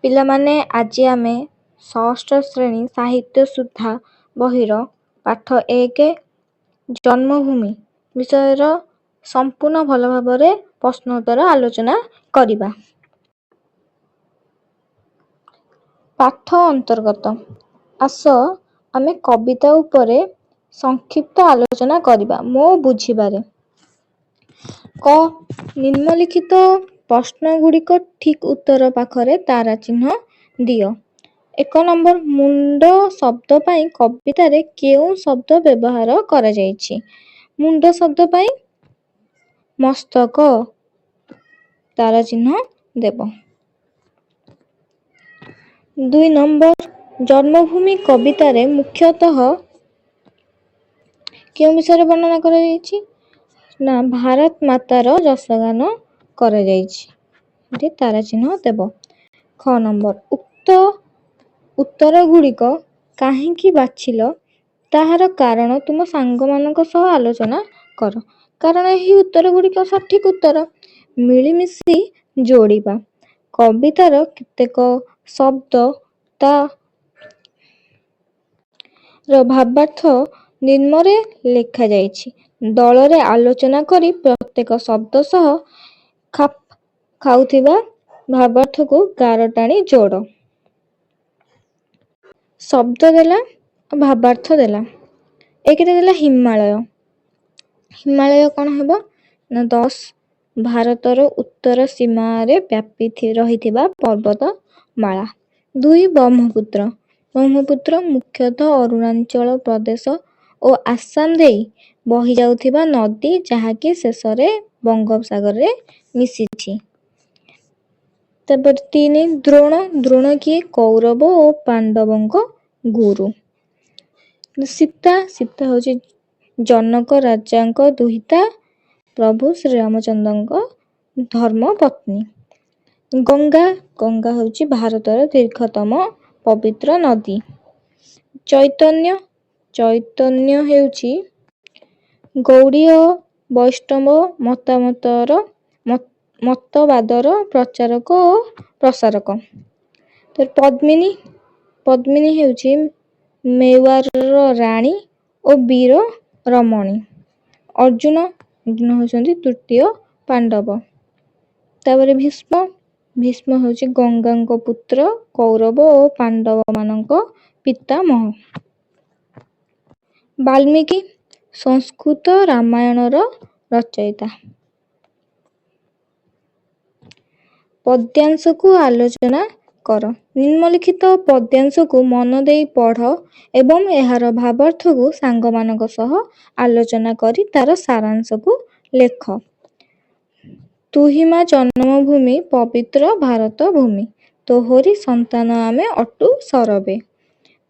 ପିଲାମାନେ, ଆଜି ଆମେ ଷଷ୍ଠ ଶ୍ରେଣୀ ସାହିତ୍ୟ ସୁଧା ବହିର ପାଠ 1 ଜନ୍ମଭୂମି ବିଷୟର ସମ୍ପୂର୍ଣ୍ଣ ଭଲ ଭାବରେ ପ୍ରଶ୍ନୋତ୍ତର ଆଲୋଚନା କରିବା। ପାଠ ଅନ୍ତର୍ଗତ ଆସ ଆମେ କବିତା ଉପରେ ସଂକ୍ଷିପ୍ତ ଆଲୋଚନା କରିବା। ମୋ ବୁଝିବାରେ କ ନିମ୍ନଲିଖିତ ପ୍ରଶ୍ନଗୁଡ଼ିକ ଠିକ୍ ଉତ୍ତର ପାଖରେ ତାରା ଚିହ୍ନ ଦିଅ। 1 ନମ୍ବର, ମୁଣ୍ଡ ଶବ୍ଦ ପାଇଁ କବିତାରେ କେଉଁ ଶବ୍ଦ ବ୍ୟବହାର କରାଯାଇଛି? ମୁଣ୍ଡ ଶବ୍ଦ ପାଇଁ ମସ୍ତକ, ତାରା ଚିହ୍ନ ଦେବ। 2 ନମ୍ବର, ଜନ୍ମଭୂମି କବିତାରେ ମୁଖ୍ୟତଃ କେଉଁ ବିଷୟରେ ବର୍ଣ୍ଣନା କରାଯାଇଛି? ନା, ଭାରତ ମାତାର ଯଶଗାନ କରାଯାଇଛି। ଏଠି ତାରା ଚିହ୍ନ ଦେବ। ଖ ନମ୍ବର, ଉକ୍ତ ଉତ୍ତର ଗୁଡ଼ିକ କାହିଁକି ବାଛିଲ ତାହାର କାରଣ ତୁମ ସାଙ୍ଗମାନଙ୍କ ସହ ଆଲୋଚନା କର। କାରଣ ଏହି ଉତ୍ତର ଗୁଡ଼ିକ ସଠିକ୍ ଉତ୍ତର। ମିଳିମିଶି ଯୋଡ଼ିବା। କବିତାର କେତେକ ଶବ୍ଦ ତାର ଭାବାର୍ଥ ନିମ୍ନରେ ଲେଖାଯାଇଛି। ଦଳରେ ଆଲୋଚନା କରି ପ୍ରତ୍ୟେକ ଶବ୍ଦ ସହ ଖାପ ଖାଉଥିବା ଭାବାର୍ଥକୁ ଗାର ଟାଣି ଯୋଡ଼। ଶବ୍ଦ ଦେଲା, ଭାବାର୍ଥ ଦେଲା। 1ରେ ଦେଲା ହିମାଳୟ। ହିମାଳୟ କ'ଣ ହେବ? ନା 10 ଭାରତର ଉତ୍ତର ସୀମାରେ ବ୍ୟାପି ରହିଥିବା ପର୍ବତମାଳା। 2 ବ୍ରହ୍ମପୁତ୍ର। ବ୍ରହ୍ମପୁତ୍ର ମୁଖ୍ୟତଃ ଅରୁଣାଚଳ ପ୍ରଦେଶ ଓ ଆସାମ ଦେଇ ବହି ଯାଉଥିବା ନଦୀ, ଯାହାକି ଶେଷରେ ବଙ୍ଗୋପସାଗରରେ ମିଶିଛି। ତାପରେ 3 ଦ୍ରୋଣ। ଦ୍ରୋଣ କିଏ? କୌରବ ଓ ପାଣ୍ଡବଙ୍କ ଗୁରୁ। ସୀତା। ସୀତା ହେଉଛି ଜନକ ରାଜାଙ୍କ ଦୁହିତା, ପ୍ରଭୁ ଶ୍ରୀରାମଚନ୍ଦ୍ରଙ୍କ ଧର୍ମପତ୍ନୀ। ଗଙ୍ଗା। ଗଙ୍ଗା ହେଉଛି ଭାରତର ଦୀର୍ଘତମ ପବିତ୍ର ନଦୀ। ଚୈତନ୍ୟ। ଚୈତନ୍ୟ ହେଉଛି ଗୌଡ଼ୀୟ ବୈଷ୍ଣବ ମତବାଦର ପ୍ରଚାରକ ଓ ପ୍ରସାରକ। ପଦ୍ମିନୀ। ପଦ୍ମିନୀ ହେଉଛି ମେୱାରର ରାଣୀ ଓ ବୀର ରମଣୀ। ଅର୍ଜୁନ। ଅର୍ଜୁନ ହେଉଛନ୍ତି ତୃତୀୟ ପାଣ୍ଡବ। ତାପରେ ଭୀଷ୍ମ। ଭୀଷ୍ମ ହେଉଛି ଗଙ୍ଗାଙ୍କ ପୁତ୍ର, କୌରବ ଓ ପାଣ୍ଡବମାନଙ୍କ ପିତାମହ। ବାଲ୍ମୀକି। ସଂସ୍କୃତ ରାମାୟଣର ରଚୟିତା। ପଦ୍ୟାଂଶକୁ ଆଲୋଚନା କର। ନିମ୍ନଲିଖିତ ପଦ୍ୟାଂଶକୁ ମନ ଦେଇ ପଢ଼ ଏବଂ ଏହାର ଭାବାର୍ଥକୁ ସାଙ୍ଗମାନଙ୍କ ସହ ଆଲୋଚନା କରି ତାର ସାରାଂଶକୁ ଲେଖ। ତୁହି ମା ଜନ୍ମଭୂମି ପବିତ୍ର ଭାରତ ଭୂମି, ତୋହରି ସନ୍ତାନ ଆମେ ଅଟୁ ସରବେ।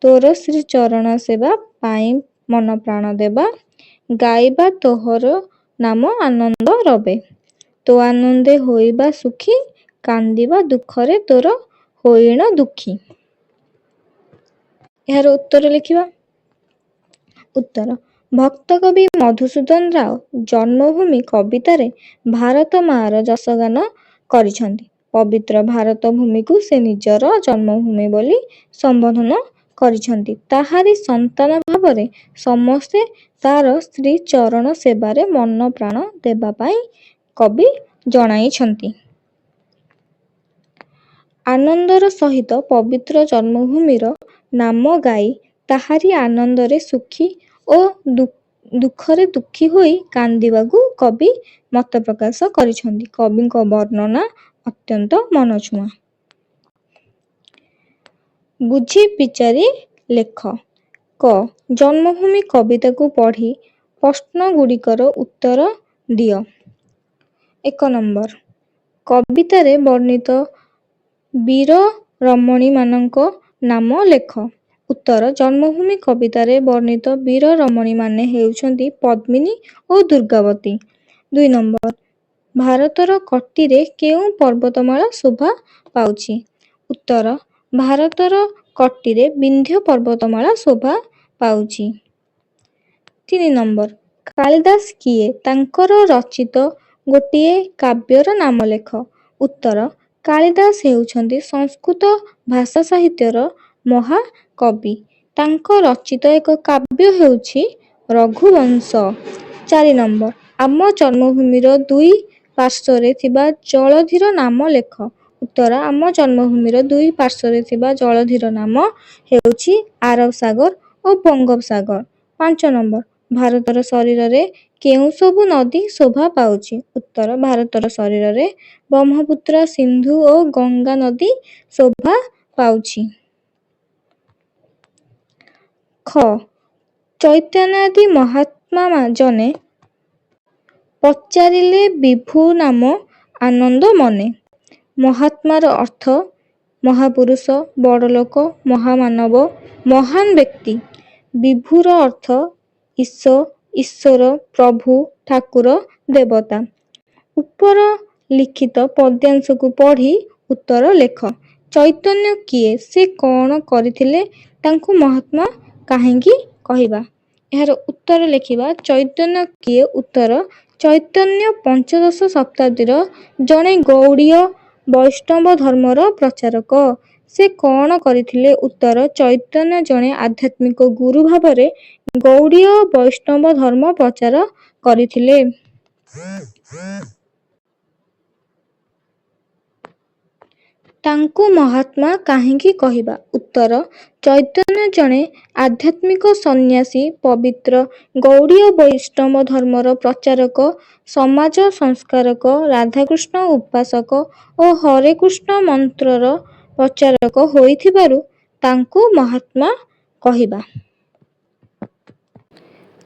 ତୋର ଶ୍ରୀ ଚରଣ ସେବା ପାଇଁ ମନ ପ୍ରାଣ ଦେବା, ଗାଇବା ତୋହର ନାମ ଆନନ୍ଦ ରବେ। ତୋ ଆନନ୍ଦେ ହୋଇବା ସୁଖୀ, କାନ୍ଦିବା ଦୁଃଖରେ ତୋର ହୋଇଣ ଦୁଃଖୀ। ଏହାର ଉତ୍ତର ଲେଖିବା। ଉତ୍ତର। ଭକ୍ତକବି ମଧୁସୂଦନ ରାଓ ଜନ୍ମଭୂମି କବିତାରେ ଭାରତ ମାଆର ଯଶଗାନ କରିଛନ୍ତି। ପବିତ୍ର ଭାରତ ଭୂମିକୁ ସେ ନିଜର ଜନ୍ମଭୂମି ବୋଲି ସମ୍ବୋଧନ କରିଛନ୍ତି। ତାହାରି ସନ୍ତାନ ଭାବରେ ସମସ୍ତେ ତାର ଶ୍ରୀ ଚରଣ ସେବାରେ ମନ ପ୍ରାଣ ଦେବା ପାଇଁ କବି ଜଣାଇଛନ୍ତି। ଆନନ୍ଦର ସହିତ ପବିତ୍ର ଜନ୍ମଭୂମିର ନାମ ଗାଇ ତାହାରି ଆନନ୍ଦରେ ସୁଖୀ ଓ ଦୁଃଖରେ ଦୁଃଖୀ ହୋଇ କାନ୍ଦିବାକୁ କବି ମତ ପ୍ରକାଶ କରିଛନ୍ତି। କବିଙ୍କ ବର୍ଣ୍ଣନା ଅତ୍ୟନ୍ତ ମନଛୁଆଁ। ବୁଝି ବିଚାରି ଲେଖ। କ ଜନ୍ମଭୂମି କବିତାକୁ ପଢ଼ି ପ୍ରଶ୍ନଗୁଡ଼ିକର ଉତ୍ତର ଦିଅ। 1 ନମ୍ବର, କବିତାରେ ବର୍ଣ୍ଣିତ ବୀର ରମଣୀମାନଙ୍କ ନାମ ଲେଖ। ଉତ୍ତର। ଜନ୍ମଭୂମି କବିତାରେ ବର୍ଣ୍ଣିତ ବୀର ରମଣୀମାନେ ହେଉଛନ୍ତି ପଦ୍ମିନୀ ଓ ଦୁର୍ଗାବତୀ। 2 ନମ୍ବର, ଭାରତର କଟିରେ କେଉଁ ପର୍ବତମାଳା ଶୋଭା ପାଉଛି? ଉତ୍ତର। ଭାରତର କଟିରେ ବିନ୍ଧ୍ୟ ପର୍ବତମାଳା ଶୋଭା ପାଉଛି। 3 ନମ୍ବର, କାଳିଦାସ କିଏ? ତାଙ୍କର ରଚିତ ଗୋଟିଏ କାବ୍ୟର ନାମ ଲେଖ। ଉତ୍ତର। କାଳିଦାସ ହେଉଛନ୍ତି ସଂସ୍କୃତ ଭାଷା ସାହିତ୍ୟର ମହାକବି। ତାଙ୍କ ରଚିତ ଏକ କାବ୍ୟ ହେଉଛି ରଘୁବଂଶ। 4 ନମ୍ବର ଆମ ଜନ୍ମଭୂମିର ଦୁଇ ପାର୍ଶ୍ୱରେ ଥିବା ଜଳଧିର ନାମ ଲେଖ। ଉତ୍ତର ଆମ ଜନ୍ମଭୂମିର ଦୁଇ ପାର୍ଶ୍ୱରେ ଥିବା ଜଳଧିର ନାମ ହେଉଛି ଆରବ ସାଗର ଓ ବଙ୍ଗୋପସାଗର। 5 ନମ୍ବର ଭାରତର ଶରୀରରେ କେଉଁ ସବୁ ନଦୀ ଶୋଭା ପାଉଛି? ଉତ୍ତର ଭାରତର ଶରୀରରେ ବ୍ରହ୍ମପୁତ୍ର, ସିନ୍ଧୁ ଓ ଗଙ୍ଗା ନଦୀ ଶୋଭା ପାଉଛି। ଖ ଚୈତନ୍ୟାଦି ମହାତ୍ମା ଜନେ ପଚାରିଲେ ବିଭୁ ନାମ ଆନନ୍ଦ ମନେ। ମହାତ୍ମାର ଅର୍ଥ ମହାପୁରୁଷ, ବଡ଼ଲୋକ, ମହାମାନବ, ମହାନ ବ୍ୟକ୍ତି। ବିଭୁର ଅର୍ଥ ଈଶ୍ୱର, ପ୍ରଭୁ, ଠାକୁର, ଦେବତା। ଉପର ଲିଖିତ ପଦ୍ୟାଂଶକୁ ପଢ଼ି ଉତ୍ତର ଲେଖ। ଚୈତନ୍ୟ କିଏ? ସେ କ'ଣ କରିଥିଲେ? ତାଙ୍କୁ ମହାତ୍ମା କାହିଁକି କହିବା? ଏହାର ଉତ୍ତର ଲେଖିବା। ଚୈତନ୍ୟ କିଏ? ଉତ୍ତର ଚୈତନ୍ୟ ପଞ୍ଚଦଶ ଶତାବ୍ଦୀର ଜଣେ ଗୌଡ଼ୀୟ ବୈଷ୍ଣବ ଧର୍ମର ପ୍ରଚାରକ। ସେ କ'ଣ କରିଥିଲେ? ଉତ୍ତର ଚୈତନ୍ୟ ଜଣେ ଆଧ୍ୟାତ୍ମିକ ଗୁରୁ ଭାବରେ ଗୌଡ଼ୀୟ ବୈଷ୍ଣବ ଧର୍ମ ପ୍ରଚାର କରିଥିଲେ। ତାଙ୍କୁ ମହାତ୍ମା କାହିଁକି କହିବା? ଉତ୍ତର ଚୈତନ୍ୟ ଜଣେ ଆଧ୍ୟାତ୍ମିକ ସନ୍ନ୍ୟାସୀ, ପବିତ୍ର ଗୌଡ଼ୀୟ ବୈଷ୍ଣବ ଧର୍ମର ପ୍ରଚାରକ, ସମାଜ ସଂସ୍କାରକ, ରାଧାକୃଷ୍ଣ ଉପାସକ ଓ ହରେକୃଷ୍ଣ ମନ୍ତ୍ରର ପ୍ରଚାରକ ହୋଇଥିବାରୁ ତାଙ୍କୁ ମହାତ୍ମା କହିବା।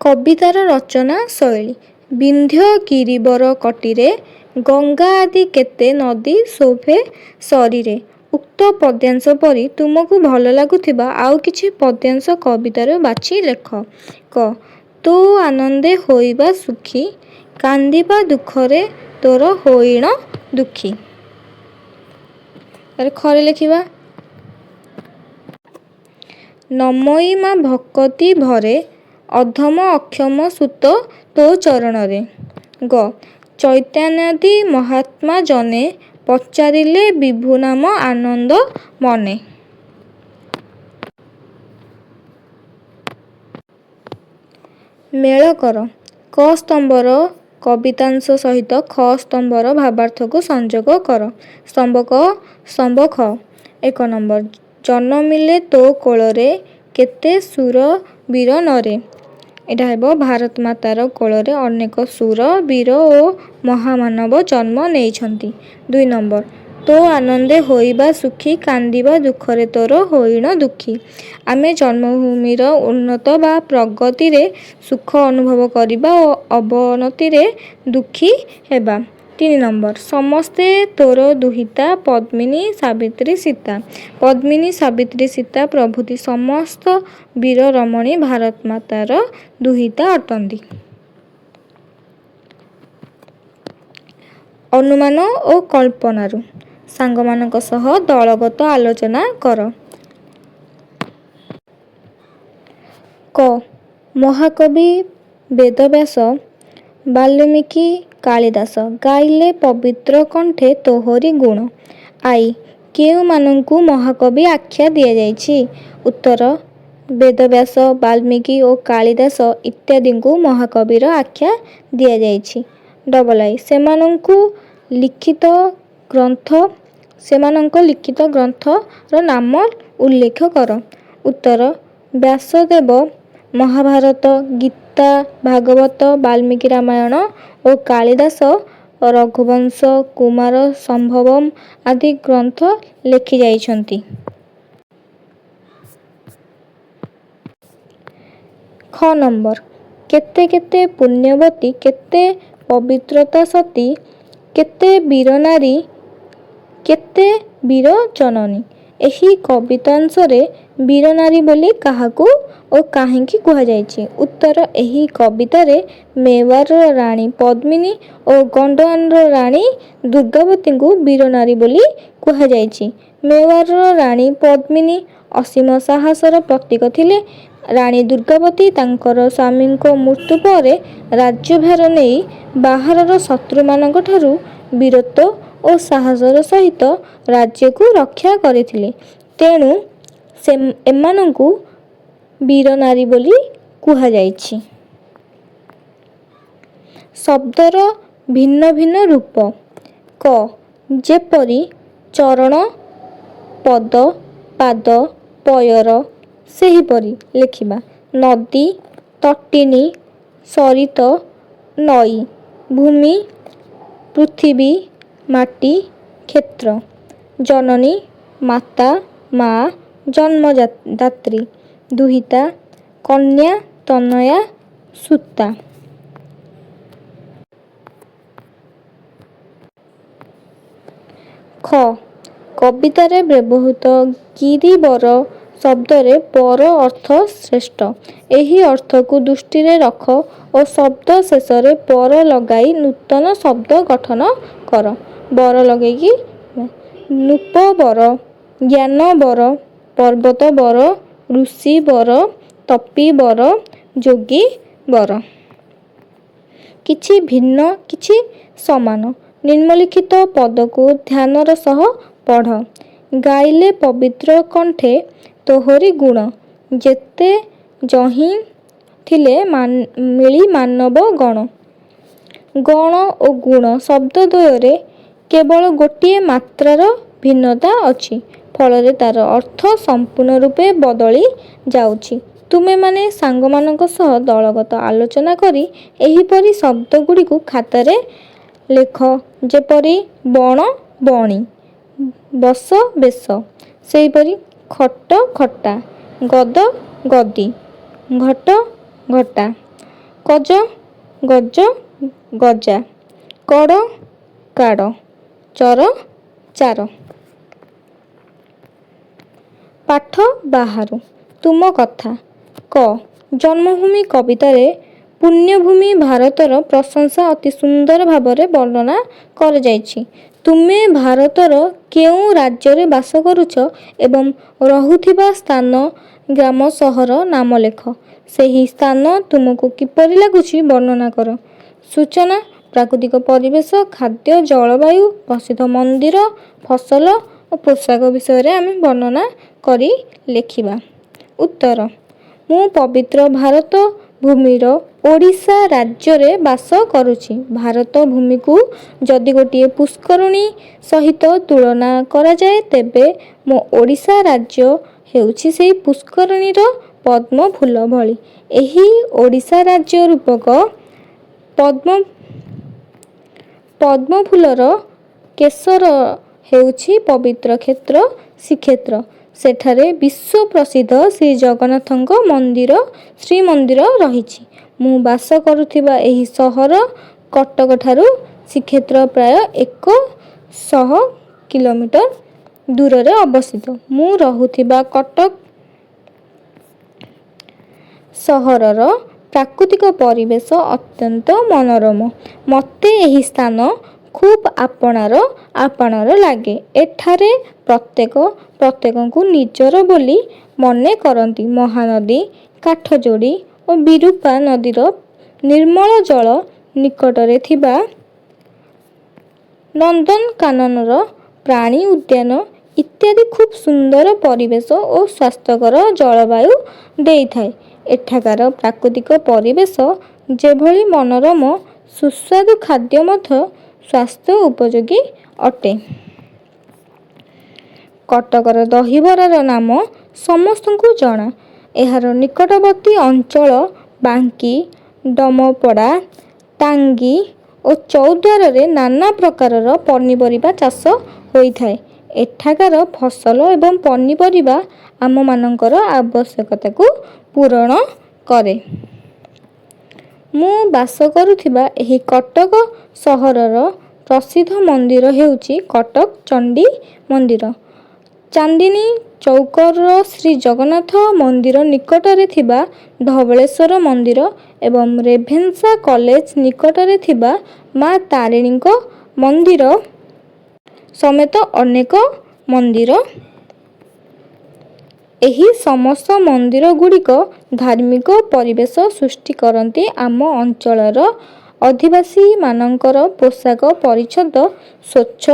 କବିତାର ରଚନା ଶୈଳୀ। ବିନ୍ଧ୍ୟ ଗିରିବର କଟିରେ ଗଙ୍ଗା ଆଦି କେତେ ନଦୀ ଶୋଭେ ସରୀରେ। ଉକ୍ତ ପଦ୍ୟାଂଶ ପରି ତୁମକୁ ଭଲ ଲାଗୁଥିବା ଆଉ କିଛି ପଦ୍ୟାଂଶ କବିତାରୁ ବାଛି ଲେଖ। କ ତୁ ଆନନ୍ଦେ ହୋଇବା ସୁଖୀ, କାନ୍ଦିବା ଦୁଃଖରେ ତୋର ହୋଇଣ ଦୁଃଖୀ। ଖରେ ଲେଖିବା। ନମଇ ମା ଭକତି ଭରେ, ଅଧମ ଅକ୍ଷମ ସୁତ ତୋ ଚରଣରେ। ଗ ଚୈତନ୍ୟାଦି ମହାତ୍ମା ଜନେ ପଚାରିଲେ ବିଭୁ ନାମ ଆନନ୍ଦ ମନେ। ମେଳ କର। କ ସ୍ତମ୍ଭର କବିତାଂଶ ସହିତ ଖ ସ୍ତମ୍ଭର ଭାବାର୍ଥକୁ ସଂଯୋଗ କର। ସ୍ତମ୍ଭ କ ସ୍ତମ୍ଭ ଖ। 1 ନମ୍ବର ଜନମିଲେ ତୋ କୋଳରେ, କେତେ ସୁର ବୀର ନରେ। ଏଇଟା ହେବ ଭାରତ ମାତାର କୋଳରେ ଅନେକ ସୁର, ବୀର ଓ ମହାମାନବ ଜନ୍ମ ନେଇଛନ୍ତି। 2 ନମ୍ବର ତୋ ଆନନ୍ଦେ ହୋଇବା ସୁଖୀ, କାନ୍ଦିବା ଦୁଃଖରେ ତୋର ହୋଇଣ ଦୁଃଖୀ। ଆମେ ଜନ୍ମଭୂମିର ଉନ୍ନତ ବା ପ୍ରଗତିରେ ସୁଖ ଅନୁଭବ କରିବା ଓ ଅବନତିରେ ଦୁଃଖୀ ହେବା। 3 ନମ୍ବର ସମସ୍ତେ ତୋର ଦୁହିତା, ପଦ୍ମିନୀ, ସାବିତ୍ରୀ, ସୀତା। ପଦ୍ମିନୀ, ସାବିତ୍ରୀ, ସୀତା ପ୍ରଭୃତି ସମସ୍ତ ବୀର ରମଣୀ ଭାରତ ମାତାର ଦୁହିତା ଅଟନ୍ତି। ଅନୁମାନ ଓ କଳ୍ପନାରୁ ସାଙ୍ଗମାନଙ୍କ ସହ ଦଳଗତ ଆଲୋଚନା କର। କ ମହାକବି ବେଦବ୍ୟାସ, ବାଲ୍ମୀକି, କାଳିଦାସ ଗାଇଲେ ପବିତ୍ର କଣ୍ଠେ ତୋହରି ଗୁଣ। ଆଇ କେଉଁମାନଙ୍କୁ ମହାକବି ଆଖ୍ୟା ଦିଆଯାଇଛି? ଉତ୍ତର ବେଦବ୍ୟାସ, ବାଲ୍ମୀକି ଓ କାଳିଦାସ ଇତ୍ୟାଦିଙ୍କୁ ମହାକବିର ଆଖ୍ୟା ଦିଆଯାଇଛି। ଆଇ ସେମାନଙ୍କ ଲିଖିତ ଗ୍ରନ୍ଥର ନାମ ଉଲ୍ଲେଖ କର। ଉତ୍ତର ବ୍ୟାସଦେବ ମହାଭାରତ, ଗୀତା, ଭାଗବତ, ବାଲ୍ମୀକି ରାମାୟଣ ଓ କାଳିଦାସ ରଘୁବଂଶ, କୁମାର ସମ୍ଭବମ୍ ଆଦି ଗ୍ରନ୍ଥ ଲେଖିଯାଇଛନ୍ତି। ଖ ନମ୍ବର କେତେ କେତେ ପୁଣ୍ୟବତୀ, କେତେ ପବିତ୍ରତା ସତୀ, କେତେ ବୀର ନାରୀ, କେତେ ବୀର ଜନନୀ। ଏହି କବିତାଂଶରେ ବୀର ନାରୀ ବୋଲି କାହାକୁ ଓ କାହିଁକି କୁହାଯାଇଛି? ଉତ୍ତର ଏହି କବିତାରେ ମେୱାରର ରାଣୀ ପଦ୍ମିନୀ ଓ ଗଣ୍ଡୱାନର ରାଣୀ ଦୁର୍ଗାବତୀଙ୍କୁ ବୀର ନାରୀ ବୋଲି କୁହାଯାଇଛି। ମେୱାରର ରାଣୀ ପଦ୍ମିନୀ ଅସୀମ ସାହସର ପ୍ରତୀକ ଥିଲେ। ରାଣୀ ଦୁର୍ଗାବତୀ ତାଙ୍କର ସ୍ୱାମୀଙ୍କ ମୃତ୍ୟୁ ପରେ ରାଜ୍ୟଭାର ନେଇ ବାହାରର ଶତ୍ରୁମାନଙ୍କଠାରୁ ବୀରତ୍ୱ ଓ ସାହସର ସହିତ ରାଜ୍ୟକୁ ରକ୍ଷା କରିଥିଲେ। ତେଣୁ ଏମାନଙ୍କୁ ବୀରନାରୀ ବୋଲି କୁହାଯାଇଛି। ଶବ୍ଦର ଭିନ୍ନ ଭିନ୍ନ ରୂପ। କ ଯେପରି ଚରଣ, ପଦ, ପାଦ, ପୟର ସେହିପରି ଲେଖିବା। ନଦୀ, ତଟିନୀ, ସରିତ, ନଈ, ଭୂମି, ପୃଥିବୀ, ମାଟି, କ୍ଷେତ୍ର, ଜନନୀ, ମାତା, ମା, ଜନ୍ମଦାତ୍ରୀ, ଦୁହିତା, କନ୍ୟା, ତନୟା, ସୁତା। ଖ କବିତାରେ ବ୍ୟବହୃତ ଗିରିବର ଶବ୍ଦରେ ବର ଅର୍ଥ ଶ୍ରେଷ୍ଠ। ଏହି ଅର୍ଥକୁ ଦୃଷ୍ଟିରେ ରଖ ଓ ଶବ୍ଦ ଶେଷରେ ବର ଲଗାଇ ନୂତନ ଶବ୍ଦ ଗଠନ କର। ବର ଲଗେଇକି ନୃପବର, ଜ୍ଞାନବର, ପର୍ବତବର, ଋଷିବର, ତପୀବର, ଯୋଗୀବର। କିଛି ଭିନ୍ନ କିଛି ସମାନ। ନିମ୍ନଲିଖିତ ପଦକୁ ଧ୍ୟାନର ସହ ପଢ଼। ଗାଇଲେ ପବିତ୍ର କଣ୍ଠେ ତୋହରି ଗୁଣ, ଯେତେ ଯହିଁ ଥିଲେ ମିଳି ମାନବ ଗଣ। ଗଣ ଓ ଗୁଣ ଶବ୍ଦ ଦ୍ୱୟରେ କେବଳ ଗୋଟିଏ ମାତ୍ରାର ଭିନ୍ନତା ଅଛି। ଫଳରେ ତାର ଅର୍ଥ ସମ୍ପୂର୍ଣ୍ଣ ରୂପେ ବଦଳି ଯାଉଛି। ତୁମେମାନେ ସାଙ୍ଗମାନଙ୍କ ସହ ଦଳଗତ ଆଲୋଚନା କରି ଏହିପରି ଶବ୍ଦଗୁଡ଼ିକୁ ଖାତାରେ ଲେଖ। ଯେପରି ବଣ ବଣୀ, ବସ ବେଶ, ସେହିପରି ଖଟ ଖଟା, ଗଦ ଗଦି, ଘଟ ଘଟା, କଜ ଗଜ ଗଜା, କଡ଼ କାଡ଼, ଚର ଚାର। ପାଠ ବାହାରୁ ତୁମ କଥା। କ ଜନ୍ମଭୂମି କବିତାରେ ପୁଣ୍ୟଭୂମି ଭାରତର ପ୍ରଶଂସା ଅତି ସୁନ୍ଦର ଭାବରେ ବର୍ଣ୍ଣନା କରାଯାଇଛି। ତୁମେ ଭାରତର କେଉଁ ରାଜ୍ୟରେ ବାସ କରୁଛ ଏବଂ ରହୁଥିବା ସ୍ଥାନ, ଗ୍ରାମ, ସହର ନାମ ଲେଖ। ସେହି ସ୍ଥାନ ତୁମକୁ କିପରି ଲାଗୁଛି ବର୍ଣ୍ଣନା କର। ସୂଚନା ପ୍ରାକୃତିକ ପରିବେଶ, ଖାଦ୍ୟ, ଜଳବାୟୁ, ପ୍ରସିଦ୍ଧ ମନ୍ଦିର, ଫସଲ ଓ ପୋଷାକ ବିଷୟରେ ଆମେ ବର୍ଣ୍ଣନା କରି ଲେଖିବା। ଉତ୍ତର ମୁଁ ପବିତ୍ର ଭାରତ ଭୂମିର ଓଡ଼ିଶା ରାଜ୍ୟରେ ବାସ କରୁଛି। ଭାରତ ଭୂମିକୁ ଯଦି ଗୋଟିଏ ପୁଷ୍କରିଣୀ ସହିତ ତୁଳନା କରାଯାଏ ତେବେ ମୋ ଓଡ଼ିଶା ରାଜ୍ୟ ହେଉଛି ସେହି ପୁଷ୍କରିଣୀର ପଦ୍ମ ଫୁଲ ଭଳି। ଏହି ଓଡ଼ିଶା ରାଜ୍ୟ ରୂପକ ପଦ୍ମ ଫୁଲର କେଶର ହେଉଛି ପବିତ୍ର କ୍ଷେତ୍ର ଶ୍ରୀକ୍ଷେତ୍ର। ସେଠାରେ ବିଶ୍ୱ ପ୍ରସିଦ୍ଧ ଶ୍ରୀଜଗନ୍ନାଥଙ୍କ ଶ୍ରୀମନ୍ଦିର ରହିଛି। ମୁଁ ବାସ କରୁଥିବା ଏହି ସହର କଟକଠାରୁ ଶ୍ରୀକ୍ଷେତ୍ର ପ୍ରାୟ 100 କିଲୋମିଟର ଦୂରରେ ଅବସ୍ଥିତ। ମୁଁ ରହୁଥିବା କଟକ ସହରର ପ୍ରାକୃତିକ ପରିବେଶ ଅତ୍ୟନ୍ତ ମନୋରମ। ମୋତେ ଏହି ସ୍ଥାନ ଖୁବ୍ ଆପଣାର ଲାଗେ। ଏଠାରେ ପ୍ରତ୍ୟେକଙ୍କୁ ନିଜର ବୋଲି ମନେ କରନ୍ତି। ମହାନଦୀ, କାଠଯୋଡ଼ି ଓ ବିରୂପା ନଦୀର ନିର୍ମଳ ଜଳ, ନିକଟରେ ଥିବା ନନ୍ଦନକାନନର ପ୍ରାଣୀ ଉଦ୍ୟାନ ଇତ୍ୟାଦି ଖୁବ୍ ସୁନ୍ଦର ପରିବେଶ ଓ ସ୍ୱାସ୍ଥ୍ୟକର ଜଳବାୟୁ ଦେଇଥାଏ। ଏଠାକାର ପ୍ରାକୃତିକ ପରିବେଶ ଯେଭଳି ମନୋରମ, ସୁସ୍ୱାଦୁ ଖାଦ୍ୟ ମଧ୍ୟ ସ୍ୱାସ୍ଥ୍ୟ ଉପଯୋଗୀ ଅଟେ। କଟକର ଦହିବରାର ନାମ ସମସ୍ତଙ୍କୁ ଜଣା। ଏହାର ନିକଟବର୍ତ୍ତୀ ଅଞ୍ଚଳ ବାଙ୍କୀ, ଡମପଡ଼ା, ଟାଙ୍ଗୀ ଓ ଚୌଦ୍ୱାରରେ ନାନା ପ୍ରକାରର ପନିପରିବା ଚାଷ ହୋଇଥାଏ। ଏଠାକାର ଫସଲ ଏବଂ ପନିପରିବା ଆମମାନଙ୍କର ଆବଶ୍ୟକତାକୁ ପୂରଣ କରେ। ମୁଁ ବାସ କରୁଥିବା ଏହି କଟକ ସହରର ପ୍ରସିଦ୍ଧ ମନ୍ଦିର ହେଉଛି କଟକ ଚଣ୍ଡୀ ମନ୍ଦିର। ଚାନ୍ଦିନୀ ଚୌକର ଶ୍ରୀଜଗନ୍ନାଥ ମନ୍ଦିର ନିକଟରେ ଥିବା ଧବଳେଶ୍ୱର ମନ୍ଦିର ଏବଂ ରେଭେନ୍ସା କଲେଜ ନିକଟରେ ଥିବା ମା ତାରିଣୀଙ୍କ ମନ୍ଦିର ସମେତ ଅନେକ ମନ୍ଦିର। ଏହି ସମସ୍ତ ମନ୍ଦିର ଗୁଡ଼ିକ ଧାର୍ମିକ ପରିବେଶ ସୃଷ୍ଟି କରନ୍ତି। ଆମ ଅଞ୍ଚଳର ଅଧିବାସୀ ମାନଙ୍କର ପୋଷାକ ପରିଚ୍ଛଦ ସ୍ୱଚ୍ଛ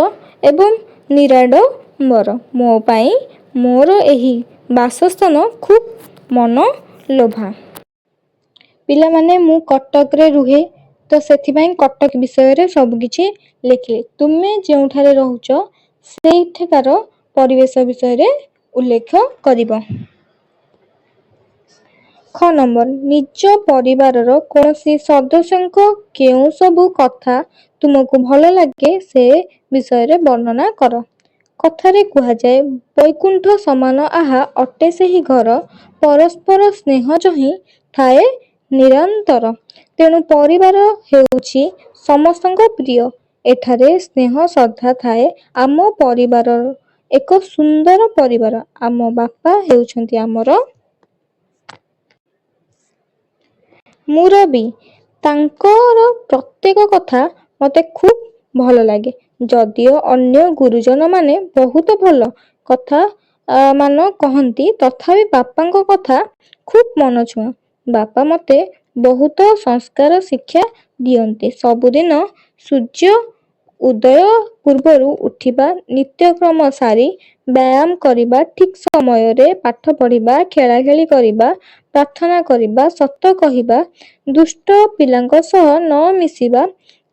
ଏବଂ ନିରାଡମ୍ବର। ମୋ ପାଇଁ ମୋର ଏହି ବାସସ୍ଥାନ ଖୁବ୍ ମନଲୋଭା। ପିଲାମାନେ, ମୁଁ କଟକରେ ରୁହେ, ତ ସେଥିପାଇଁ କଟକ ବିଷୟରେ ସବୁକିଛି ଲେଖିଲି। ତୁମେ ଯେଉଁଠାରେ ରହୁଛ ସେଇଠିକାର ପରିବେଶ ବିଷୟରେ ଉଲ୍ଲେଖ କରିବ। ଖ ନମ୍ବର, ନିଜ ପରିବାରର କୌଣସି ସଦସ୍ୟଙ୍କ କେଉଁ ସବୁ କଥା ତୁମକୁ ଭଲ ଲାଗେ ସେ ବିଷୟରେ ବର୍ଣ୍ଣନା କର। କଥାରେ କୁହାଯାଏ, ବୈକୁଣ୍ଠ ସମାନ ଆହା ଅଟେ ସେହି ଘର, ପରସ୍ପର ସ୍ନେହ ଯହିଁ ଥାଏ ନିରନ୍ତର। ତେଣୁ ପରିବାର ହେଉଛି ସମସ୍ତଙ୍କ ପ୍ରିୟ। ଏଠାରେ ସ୍ନେହ ଶ୍ରଦ୍ଧା ଥାଏ। ଆମ ପରିବାର ଏକ ସୁନ୍ଦର ପରିବାର। ଆମ ବାପା ହେଉଛନ୍ତି ଆମର ମୁରବୀ। ତାଙ୍କର ପ୍ରତ୍ୟେକ କଥା ମୋତେ ଖୁବ୍ ଭଲ ଲାଗେ। ଯଦିଓ ଅନ୍ୟ ଗୁରୁଜନମାନେ ବହୁତ ଭଲ କଥା ମାନ କହନ୍ତି, ତଥାପି ବାପାଙ୍କ କଥା ଖୁବ୍ ମନଛୁଆଁ। ବାପା ମୋତେ ବହୁତ ସଂସ୍କାର ଶିକ୍ଷା ଦିଅନ୍ତି। ସବୁଦିନ ସୂର୍ଯ୍ୟ ଉଦୟ ପୂର୍ବରୁ ଉଠିବା, ନିତ୍ୟକ୍ରମ ସାରି ବ୍ୟାୟାମ କରିବା, ଠିକ୍ ସମୟରେ ପାଠ ପଢ଼ିବା, ଖେଳାଖେଳି କରିବା, ପ୍ରାର୍ଥନା କରିବା, ସତ କହିବା, ଦୁଷ୍ଟ ପିଲାଙ୍କ ସହ ନ ମିଶିବା,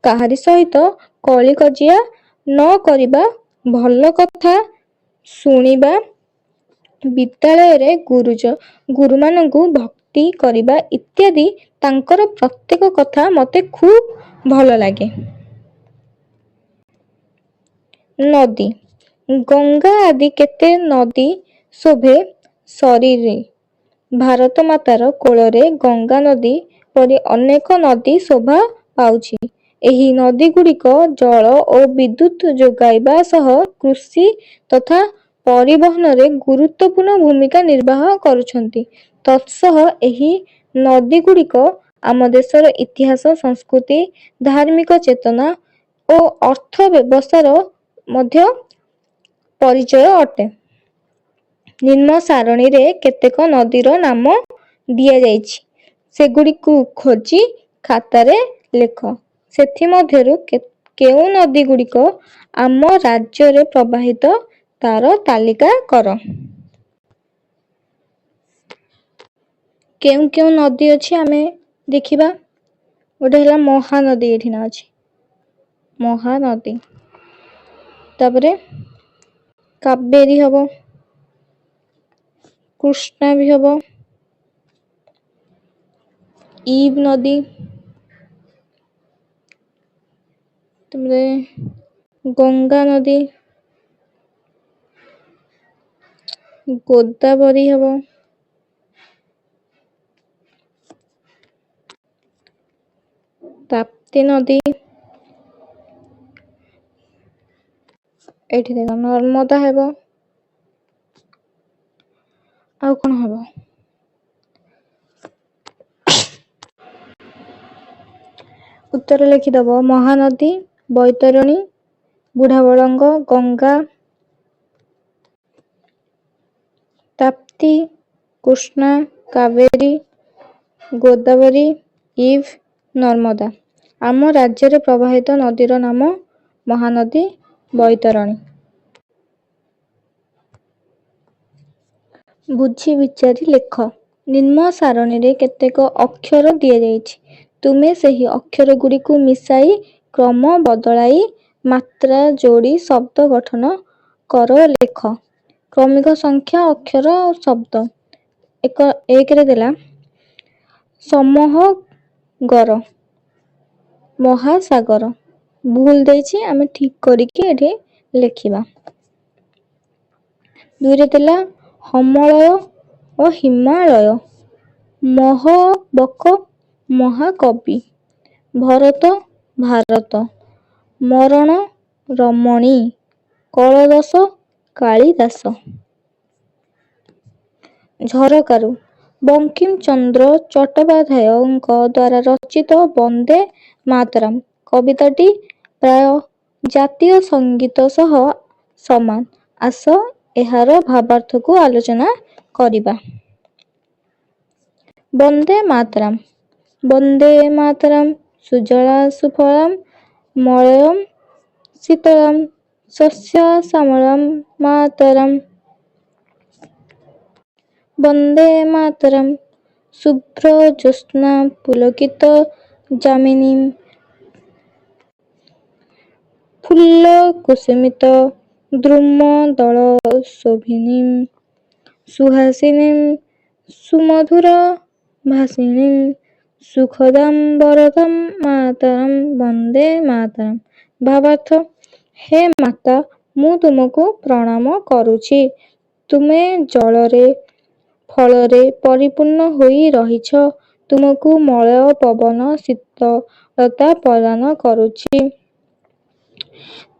କାହାରି ସହିତ କଳିକଜିଆ ନ କରିବା, ଭଲ କଥା ଶୁଣିବା, ବିଦ୍ୟାଳୟରେ ଗୁରୁମାନଙ୍କୁ ଭକ୍ତି କରିବା ଇତ୍ୟାଦି ତାଙ୍କର ପ୍ରତ୍ୟେକ କଥା ମୋତେ ଖୁବ୍ ଭଲ ଲାଗେ। ନଦୀ, ଗଙ୍ଗା ଆଦି କେତେ ନଦୀ ଶୋଭେ ସରୀରେ। ଭାରତ ମାତାର କୋଳରେ ଗଙ୍ଗା ନଦୀ ପରି ଅନେକ ନଦୀ ଶୋଭା ପାଉଛି। ଏହି ନଦୀଗୁଡ଼ିକ ଜଳ ଓ ବିଦ୍ୟୁତ୍ ଯୋଗାଇବା ସହ କୃଷି ତଥା ପରିବହନରେ ଗୁରୁତ୍ୱପୂର୍ଣ୍ଣ ଭୂମିକା ନିର୍ବାହ କରୁଛନ୍ତି। ତତ୍ସହ ଏହି ନଦୀଗୁଡ଼ିକ ଆମ ଦେଶର ଇତିହାସ, ସଂସ୍କୃତି, ଧାର୍ମିକ ଚେତନା ଓ ଅର୍ଥ ବ୍ୟବସ୍ଥାର ମଧ୍ୟ ପରିଚୟ ଅଟେ। ନିମ୍ନ ସାରଣୀରେ କେତେକ ନଦୀର ନାମ ଦିଆଯାଇଛି। ସେଗୁଡ଼ିକୁ ଖୋଜି ଖାତାରେ ଲେଖ। ସେଥିମଧ୍ୟରୁ କେଉଁ ନଦୀଗୁଡ଼ିକ ଆମ ରାଜ୍ୟରେ ପ୍ରବାହିତ ତାର ତାଲିକା କର। କେଉଁ କେଉଁ ନଦୀ ଅଛି ଆମେ ଦେଖିବା। ଗୋଟେ ହେଲା ମହାନଦୀ, ଏଠି ନା ଅଛି ମହାନଦୀ। ତାପରେ କାବେରୀ ହବ, କୃଷ୍ଣା ବି ହବ, ଇବ୍ ନଦୀ, ତାପରେ ଗଙ୍ଗା ନଦୀ, ଗୋଦାବରୀ ହବ, ତାପ୍ତି ନଦୀ, ଏଠି ଦେଖ ନର୍ମଦା ହେବ। ଆଉ କଣ ହବ? ଉତ୍ତର ଲେଖିଦବ। ମହାନଦୀ, ବୈତରଣୀ, ବୁଢ଼ାବଳଙ୍ଗ, ଗଙ୍ଗା, ତାପ୍ତି, କୃଷ୍ଣା, କାବେରୀ, ଗୋଦାବରୀ, ଇବ୍, ନର୍ମଦା। ଆମ ରାଜ୍ୟରେ ପ୍ରବାହିତ ନଦୀର ନାମ ମହାନଦୀ, ବୈତରଣୀ। ବୁଝି ବିଚାରି ଲେଖ। ନିମ୍ନ ସାରଣୀରେ କେତେକ ଅକ୍ଷର ଦିଆଯାଇଛି। ତୁମେ ସେହି ଅକ୍ଷରଗୁଡ଼ିକୁ ମିଶାଇ କ୍ରମ ବଦଳାଇ ମାତ୍ରା ଯୋଡ଼ି ଶବ୍ଦ ଗଠନ କର। ଲେଖ। କ୍ରମିକ ସଂଖ୍ୟା ଅକ୍ଷର ଓ ଶବ୍ଦ। ଏକରେ ଦେଲା ସମହଗର, ମହାସାଗର। ଭୁଲ ଦେଇଛି, ଆମେ ଠିକ୍ କରିକି ଏଠି ଲେଖିବା। ଦୁଇରେ ଦେଲା ହମଳୟ ଓ ହିମାଳୟ, ମହବକ, ମହାକବି, ଭରତ, ଭାରତ, ମରଣ, ରମଣୀ, କଳଦଶ, କାଳିଦାସ। ଝରକାରୁ ବଙ୍କିମ ଚନ୍ଦ୍ର ଚଟ୍ଟୋପାଧ୍ୟାୟଙ୍କ ଦ୍ୱାରା ରଚିତ ବନ୍ଦେ ମାତରମ୍ କବିତାଟି ପ୍ରାୟ ଜାତୀୟ ସଙ୍ଗୀତ ସହ ସମାନ। ଆସ ଏହାର ଭାବାର୍ଥକୁ ଆଲୋଚନା କରିବା। ବନ୍ଦେ ମାତରମ୍। ବନ୍ଦେ ମାତରମ୍ ସୁଜଳା ସୁଫଳମ୍ ମଳୟମ୍ ଶୀତଳମ୍ ଶସ୍ୟ ଶ୍ୟାମଳମ୍ ମାତରମ୍ ବନ୍ଦେ ମାତରମ୍ ଶୁଭ୍ର ଜ୍ୟୋତ୍ସ୍ନା ପୁଲକିତ ଯାମିନୀମ୍ ଫୁଲ୍ଲ କୁସୁମିତ ଦ୍ରୁମ ଦଳ ଶୋଭିନୀମ୍ ସୁହାସିନୀମ୍ ସୁମଧୁର ଭାସିନୀମ୍ ସୁଖଦାମ୍ ବରଦାମ୍ ମାତରମ୍ ବନ୍ଦେ ମାତରମ୍। ଭାବାର୍ଥ, ହେ ମାତା, ମୁଁ ତୁମକୁ ପ୍ରଣାମ କରୁଛି। ତୁମେ ଜଳରେ ଫଳରେ ପରିପୂର୍ଣ୍ଣ ହୋଇ ରହିଛ। ତୁମକୁ ମଳୟ ପବନ ଶୀତଳତା ପ୍ରଦାନ କରୁଛି।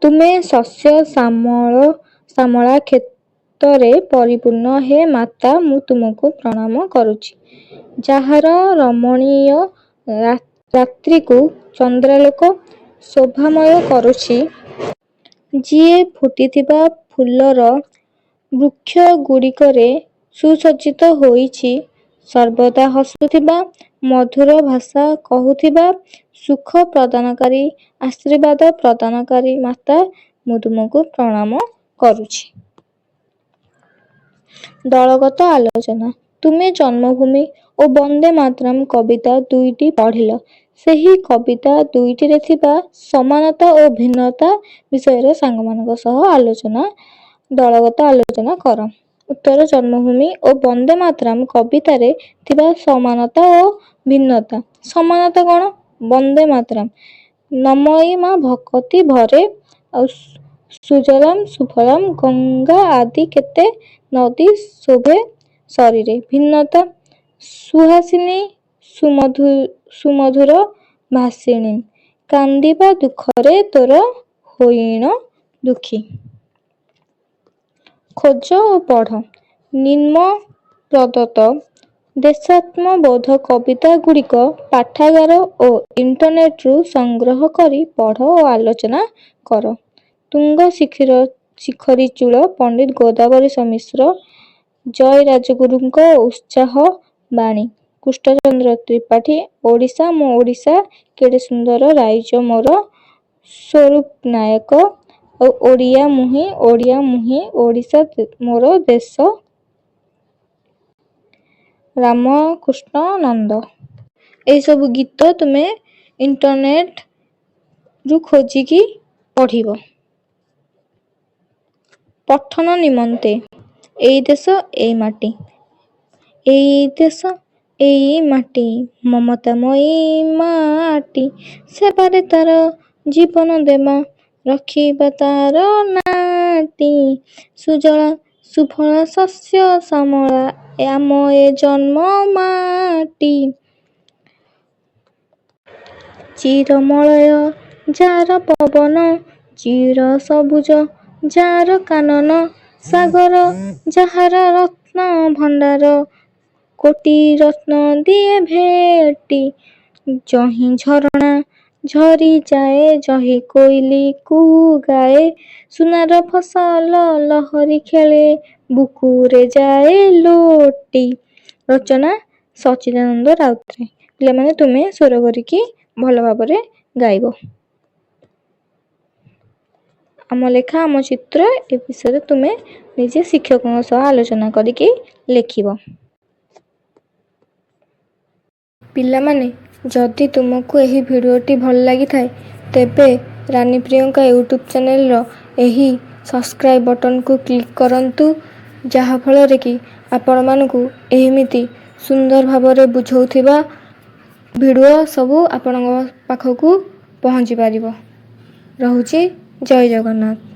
ତୁମେ ଶସ୍ୟ ଶ୍ୟାମଳା କ୍ଷେତରେ ପରିପୂର୍ଣ୍ଣ। ହେ ମାତା, ମୁଁ ତୁମକୁ ପ୍ରଣାମ କରୁଛି। ଯାହାର ରମଣୀୟ ରାତ୍ରିକୁ ଚନ୍ଦ୍ରାଲୋକ ଶୋଭାମୟ କରୁଛି, ଯିଏ ଫୁଟିଥିବା ଫୁଲର ବୃକ୍ଷଗୁଡ଼ିକରେ ସୁସଜ୍ଜିତ ହୋଇଛି, ସର୍ବଦା ହସୁଥିବା, ମଧୁର ଭାଷା କହୁଥିବା, ସୁଖ ପ୍ରଦାନକାରୀ, ଆଶୀର୍ବାଦ ପ୍ରଦାନକାରୀ ମାତା, ମୁଁ ତୁମକୁ ପ୍ରଣାମ କରୁଛି। ଦଳଗତ ଆଲୋଚନା। ତୁମେ ଜନ୍ମଭୂମି ଓ ବନ୍ଦେ ମାତରମ୍ କବିତା ଦୁଇଟି ପଢ଼ିଲ। ସେହି କବିତା ଦୁଇଟିରେ ଥିବା ସମାନତା ଓ ଭିନ୍ନତା ବିଷୟରେ ସାଙ୍ଗମାନଙ୍କ ସହ ଦଳଗତ ଆଲୋଚନା କର। ଉତ୍ତର। ଜନ୍ମଭୂମି ଓ ବନ୍ଦେ ମାତରମ୍ କବିତାରେ ଥିବା ସମାନତା ଓ ଭିନ୍ନତା। ସମାନତା କ'ଣ? ବନ୍ଦେ ମାତରମ୍ ନମୟୀ ମା ଭକତି ଭରେ ଆଉ ସୁଜଲାମ୍ ସୁଫଳାମ୍ ଗଙ୍ଗା ଆଦି କେତେ ନଦୀ ଶୋଭେ ଶରୀରେ। ଭିନ୍ନତା। ସୁହାସିନୀ ସୁମଧୁର ଭାଷିଣୀ କାନ୍ଦିବା ଦୁଃଖରେ ତୋର ହୋଇଣ ଦୁଃଖୀ। ଖୋଜ ଓ ପଢ଼। ନିମ୍ନ ପ୍ରଦତ୍ତ ଦେଶାତ୍ମବୋଧ କବିତା ଗୁଡ଼ିକ ପାଠାଗାର ଓ ଇଣ୍ଟରନେଟରୁ ସଂଗ୍ରହ କରି ପଢ଼ ଓ ଆଲୋଚନା କର। ତୁଙ୍ଗ ଶିଖରୀ ଚୂଳ ପଣ୍ଡିତ ଗୋଦାବରୀଶ ମିଶ୍ର ଜୟ ରାଜଗୁରୁଙ୍କ ଉତ୍ସାହ ବାଣୀ। କୃଷ୍ଣଚନ୍ଦ୍ର ତ୍ରିପାଠୀ ଓଡ଼ିଶା ମୋ ଓଡ଼ିଶା କେଡ଼େ ସୁନ୍ଦର ରାଇଜ ମୋର ସ୍ୱରୂପ ନାୟକ ଆଉ ଓଡ଼ିଆ ମୁହିଁ ଓଡ଼ିଶା ମୋର ଦେଶ ରାମକୃଷ୍ଣ ନନ୍ଦ। ଏହିସବୁ ଗୀତ ତୁମେ ଇଣ୍ଟରନେଟରୁ ଖୋଜିକି ପଢ଼ିବ। ପଠନ ନିମନ୍ତେ। ଏଇ ଦେଶ ଏଇ ମାଟି, ଏଇ ଦେଶ ଏଇ ମାଟି, ମମତାମୟୀ ମାଟି, ସେବାରେ ତାର ଜୀବନ ଦେବା, ରଖିବା ତାର ନାଟି। ସୁଜଳା ସୁଫଳା ଶସ୍ୟ ଶ୍ୟାମଳା ଆମ ଏ ଜନ୍ମ ମାଟି। ଚିରମଳୟ ଯାର ପବନ, ଚିର ସବୁଜ ଯାର କାନନ, ସାଗର ଯାହାର ରତ୍ନ ଭଣ୍ଡାର, କୋଟି ରତ୍ନ ଦିଏ ଭେଟି। ଯହିଁ ଝରଣା ଝରି ଯାଏ, ଯହିଁ କୋଇଲି କୁହୁ ଗାଏ, ସୁନାର ଫସଲ ଲହରୀ ଖେଳେ, ବୁକୁରେ ଯାଏ ଲୋଟି। ରଚନା ସଚିଦାନନ୍ଦ ରାଉତରାୟ। ପିଲାମାନେ ତୁମେ ସ୍ୱର କରିକି ଭଲ ଭାବରେ ଗାଇବ। ଆମ ଲେଖା ଆମ ଚିତ୍ର ଏ ବିଷୟରେ ତୁମେ ନିଜେ ଶିକ୍ଷକଙ୍କ ସହ ଆଲୋଚନା କରିକି ଲେଖିବ। ପିଲାମାନେ, ଯଦି ତୁମକୁ ଏହି ଭିଡ଼ିଓଟି ଭଲ ଲାଗିଥାଏ ତେବେ ରାନୀ ପ୍ରିୟଙ୍କା ୟୁଟ୍ୟୁବ୍ ଚ୍ୟାନେଲର ଏହି ସବସ୍କ୍ରାଇବ୍ ବଟନକୁ କ୍ଲିକ୍ କରନ୍ତୁ, ଯାହାଫଳରେ କି ଆପଣମାନଙ୍କୁ ଏମିତି ସୁନ୍ଦର ଭାବରେ ବୁଝାଉଥିବା ଭିଡ଼ିଓ ସବୁ ଆପଣଙ୍କ ପାଖକୁ ପହଞ୍ଚି ପାରିବ। ରହୁଛି। ଜୟ ଜଗନ୍ନାଥ।